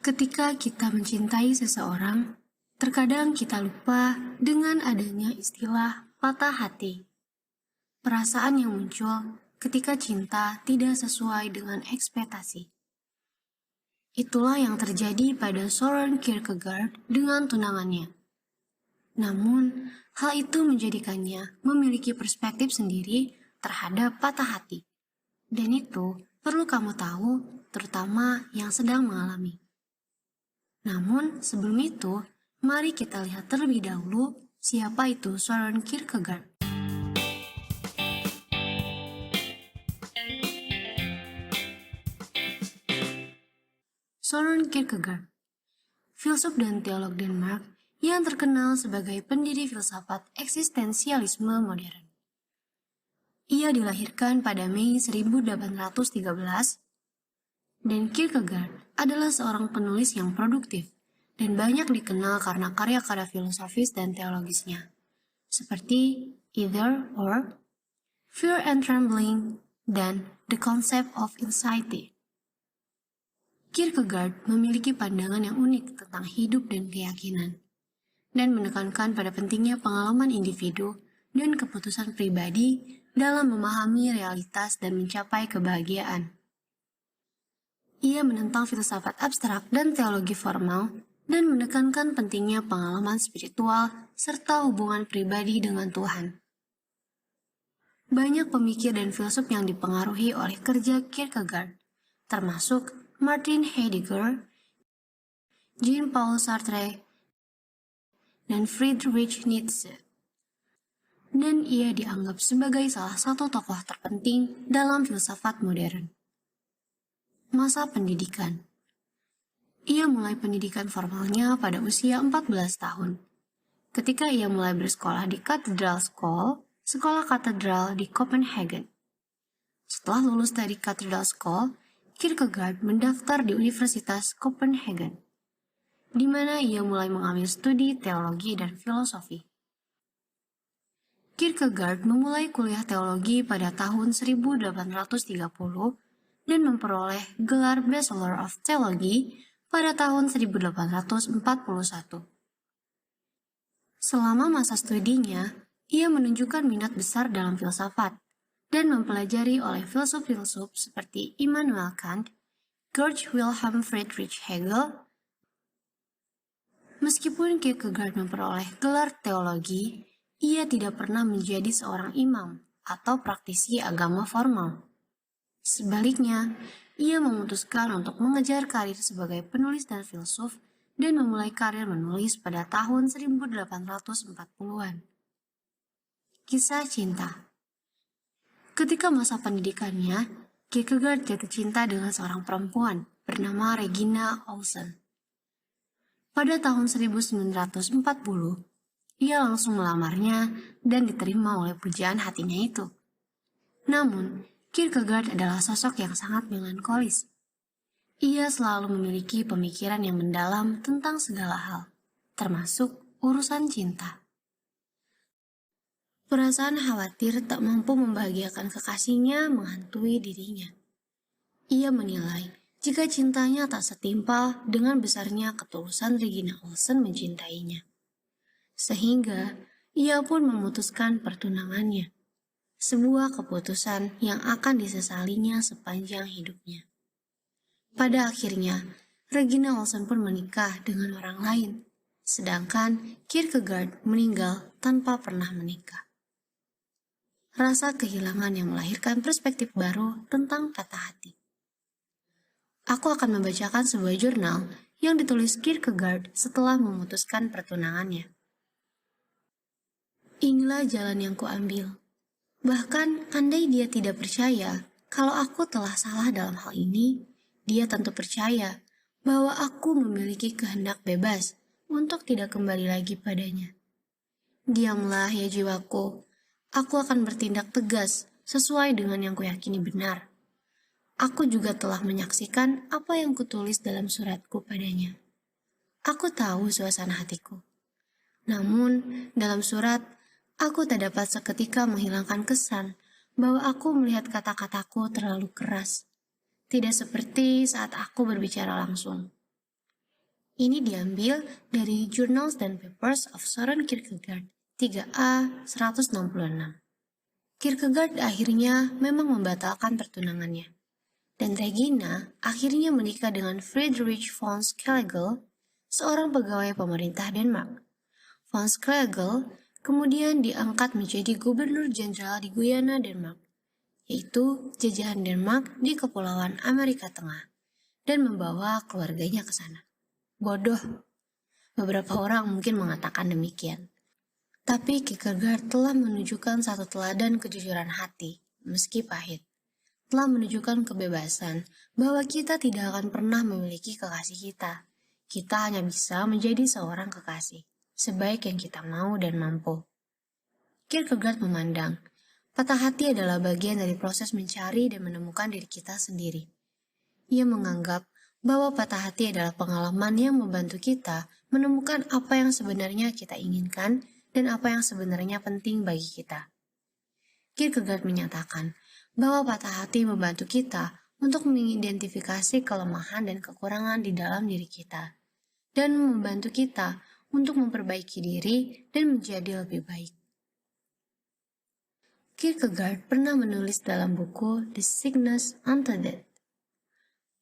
Ketika kita mencintai seseorang, terkadang kita lupa dengan adanya istilah patah hati. Perasaan yang muncul ketika cinta tidak sesuai dengan ekspektasi. Itulah yang terjadi pada Søren Kierkegaard dengan tunangannya. Namun, hal itu menjadikannya memiliki perspektif sendiri terhadap patah hati. Dan itu perlu kamu tahu, terutama yang sedang mengalami. Namun, sebelum itu, mari kita lihat terlebih dahulu siapa itu Søren Kierkegaard. Søren Kierkegaard, filsuf dan teolog Denmark yang terkenal sebagai pendiri filsafat eksistensialisme modern. Ia dilahirkan pada Mei 1813, dan Kierkegaard adalah seorang penulis yang produktif dan banyak dikenal karena karya-karya filosofis dan teologisnya, seperti Either or, Fear and Trembling, dan The Concept of Anxiety. Kierkegaard memiliki pandangan yang unik tentang hidup dan keyakinan, dan menekankan pada pentingnya pengalaman individu dan keputusan pribadi dalam memahami realitas dan mencapai kebahagiaan. Ia menentang filsafat abstrak dan teologi formal, dan menekankan pentingnya pengalaman spiritual serta hubungan pribadi dengan Tuhan. Banyak pemikir dan filsuf yang dipengaruhi oleh kerja Kierkegaard, termasuk Martin Heidegger, Jean-Paul Sartre, dan Friedrich Nietzsche. Dan ia dianggap sebagai salah satu tokoh terpenting dalam filsafat modern. Masa pendidikan. Ia mulai pendidikan formalnya pada usia 14 tahun, ketika ia mulai bersekolah di Cathedral School, sekolah katedral di Copenhagen. Setelah lulus dari Cathedral School, Kierkegaard mendaftar di Universitas Copenhagen, di mana ia mulai mengambil studi teologi dan filosofi. Kierkegaard memulai kuliah teologi pada tahun 1830 dan memperoleh gelar Bachelor of Theology pada tahun 1841. Selama masa studinya, ia menunjukkan minat besar dalam filsafat dan mempelajari oleh filsuf-filsuf seperti Immanuel Kant, Georg Wilhelm Friedrich Hegel. Meskipun Kierkegaard memperoleh gelar teologi, ia tidak pernah menjadi seorang imam atau praktisi agama formal. Sebaliknya, ia memutuskan untuk mengejar karir sebagai penulis dan filsuf dan memulai karir menulis pada tahun 1840-an. Kisah cinta. Ketika masa pendidikannya, Kierkegaard jatuh cinta dengan seorang perempuan bernama Regina Olsen. Pada tahun 1940, ia langsung melamarnya dan diterima oleh pujaan hatinya itu. Namun, Kierkegaard adalah sosok yang sangat melankolis. Ia selalu memiliki pemikiran yang mendalam tentang segala hal, termasuk urusan cinta. Perasaan khawatir tak mampu membahagiakan kekasihnya menghantui dirinya. Ia menilai jika cintanya tak setimpal dengan besarnya ketulusan Regina Olsen mencintainya. Sehingga ia pun memutuskan pertunangannya, sebuah keputusan yang akan disesalinya sepanjang hidupnya. Pada akhirnya, Regina Olsen pun menikah dengan orang lain, sedangkan Kierkegaard meninggal tanpa pernah menikah. Rasa kehilangan yang melahirkan perspektif baru tentang patah hati. Aku akan membacakan sebuah jurnal yang ditulis Kierkegaard setelah memutuskan pertunangannya. Inilah jalan yang kuambil. Bahkan andai dia tidak percaya kalau aku telah salah dalam hal ini, dia tentu percaya bahwa aku memiliki kehendak bebas untuk tidak kembali lagi padanya. Diamlah ya jiwaku, aku akan bertindak tegas sesuai dengan yang kuyakini benar. Aku juga telah menyaksikan apa yang kutulis dalam suratku padanya. Aku tahu suasana hatiku. Namun, dalam surat, aku tak dapat seketika menghilangkan kesan bahwa aku melihat kata-kataku terlalu keras. Tidak seperti saat aku berbicara langsung. Ini diambil dari Journals and Papers of Søren Kierkegaard 3A 166. Kierkegaard akhirnya memang membatalkan pertunangannya, dan Regina akhirnya menikah dengan Friedrich von Schlegel, seorang pegawai pemerintah Denmark. Von Schlegel kemudian diangkat menjadi gubernur jenderal di Guyana, Denmark, yaitu jajahan Denmark di Kepulauan Amerika Tengah, dan membawa keluarganya ke sana. Bodoh, beberapa orang mungkin mengatakan demikian. Tapi Kierkegaard telah menunjukkan satu teladan kejujuran hati, meski pahit. Telah menunjukkan kebebasan bahwa kita tidak akan pernah memiliki kekasih kita. Kita hanya bisa menjadi seorang kekasih, sebaik yang kita mau dan mampu. Kierkegaard memandang, patah hati adalah bagian dari proses mencari dan menemukan diri kita sendiri. Ia menganggap bahwa patah hati adalah pengalaman yang membantu kita menemukan apa yang sebenarnya kita inginkan dan apa yang sebenarnya penting bagi kita. Kierkegaard menyatakan bahwa patah hati membantu kita untuk mengidentifikasi kelemahan dan kekurangan di dalam diri kita, dan membantu kita untuk memperbaiki diri dan menjadi lebih baik. Kierkegaard pernah menulis dalam buku The Sickness Unto Death.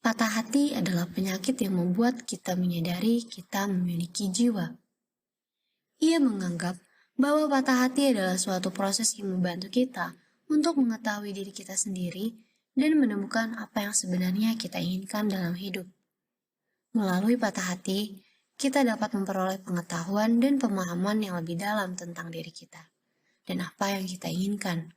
Patah hati adalah penyakit yang membuat kita menyadari kita memiliki jiwa. Ia menganggap bahwa patah hati adalah suatu proses yang membantu kita untuk mengetahui diri kita sendiri dan menemukan apa yang sebenarnya kita inginkan dalam hidup. Melalui patah hati, kita dapat memperoleh pengetahuan dan pemahaman yang lebih dalam tentang diri kita dan apa yang kita inginkan,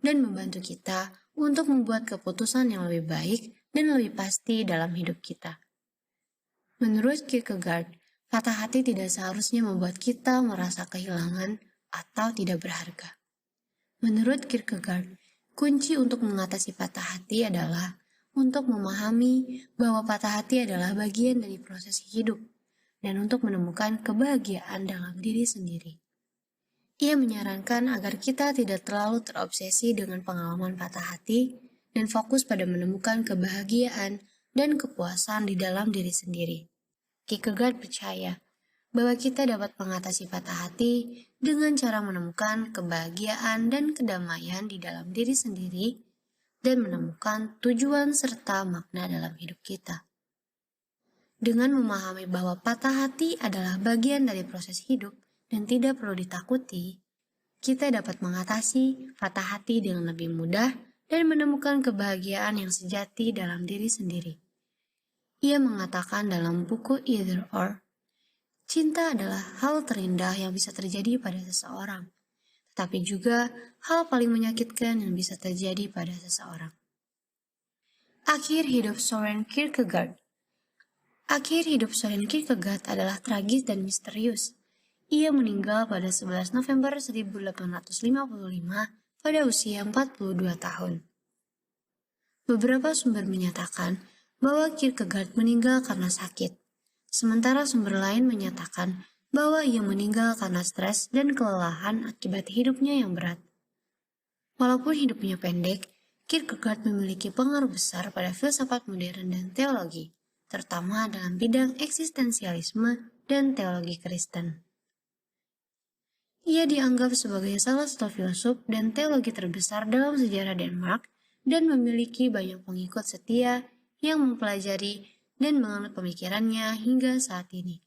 dan membantu kita untuk membuat keputusan yang lebih baik dan lebih pasti dalam hidup kita. Menurut Kierkegaard, patah hati tidak seharusnya membuat kita merasa kehilangan atau tidak berharga. Menurut Kierkegaard, kunci untuk mengatasi patah hati adalah untuk memahami bahwa patah hati adalah bagian dari proses hidup dan untuk menemukan kebahagiaan dalam diri sendiri. Ia menyarankan agar kita tidak terlalu terobsesi dengan pengalaman patah hati dan fokus pada menemukan kebahagiaan dan kepuasan di dalam diri sendiri. Kierkegaard percaya bahwa kita dapat mengatasi patah hati dengan cara menemukan kebahagiaan dan kedamaian di dalam diri sendiri dan menemukan tujuan serta makna dalam hidup kita. Dengan memahami bahwa patah hati adalah bagian dari proses hidup dan tidak perlu ditakuti, kita dapat mengatasi patah hati dengan lebih mudah dan menemukan kebahagiaan yang sejati dalam diri sendiri. Ia mengatakan dalam buku Either Or, cinta adalah hal terindah yang bisa terjadi pada seseorang, tetapi juga hal paling menyakitkan yang bisa terjadi pada seseorang. Akhir hidup Søren Kierkegaard. Akhir hidup Søren Kierkegaard adalah tragis dan misterius. Ia meninggal pada 11 November 1855 pada usia 42 tahun. Beberapa sumber menyatakan bahwa Kierkegaard meninggal karena sakit, sementara sumber lain menyatakan bahwa ia meninggal karena stres dan kelelahan akibat hidupnya yang berat. Walaupun hidupnya pendek, Kierkegaard memiliki pengaruh besar pada filsafat modern dan teologi, terutama dalam bidang eksistensialisme dan teologi Kristen. Ia dianggap sebagai salah satu filsuf dan teologi terbesar dalam sejarah Denmark dan memiliki banyak pengikut setia yang mempelajari dan menganut pemikirannya hingga saat ini.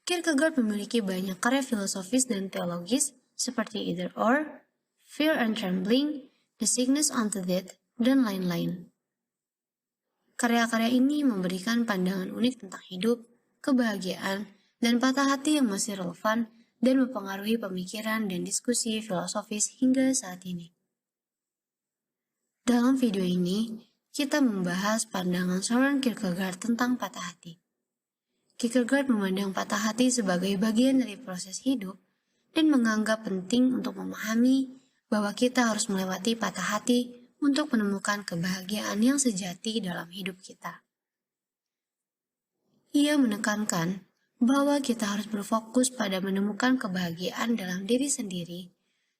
Kierkegaard memiliki banyak karya filosofis dan teologis seperti Either Or, Fear and Trembling, The Sickness Unto Death, dan lain-lain. Karya-karya ini memberikan pandangan unik tentang hidup, kebahagiaan, dan patah hati yang masih relevan dan mempengaruhi pemikiran dan diskusi filosofis hingga saat ini. Dalam video ini, kita membahas pandangan Søren Kierkegaard tentang patah hati. Kierkegaard memandang patah hati sebagai bagian dari proses hidup dan menganggap penting untuk memahami bahwa kita harus melewati patah hati untuk menemukan kebahagiaan yang sejati dalam hidup kita. Ia menekankan bahwa kita harus berfokus pada menemukan kebahagiaan dalam diri sendiri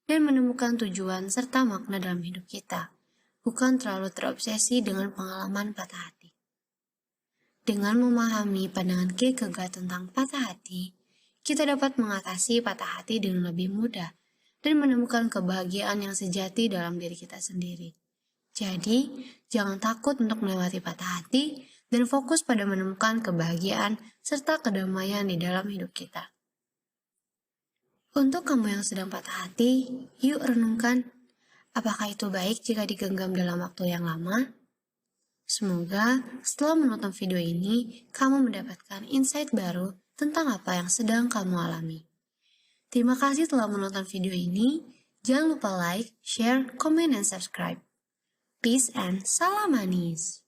dan menemukan tujuan serta makna dalam hidup kita, bukan terlalu terobsesi dengan pengalaman patah hati. Dengan memahami pandangan Kierkegaard tentang patah hati, kita dapat mengatasi patah hati dengan lebih mudah dan menemukan kebahagiaan yang sejati dalam diri kita sendiri. Jadi, jangan takut untuk melewati patah hati dan fokus pada menemukan kebahagiaan serta kedamaian di dalam hidup kita. Untuk kamu yang sedang patah hati, yuk renungkan, apakah itu baik jika digenggam dalam waktu yang lama? Semoga setelah menonton video ini, kamu mendapatkan insight baru tentang apa yang sedang kamu alami. Terima kasih telah menonton video ini. Jangan lupa like, share, komen, dan subscribe. Peace and salam manis.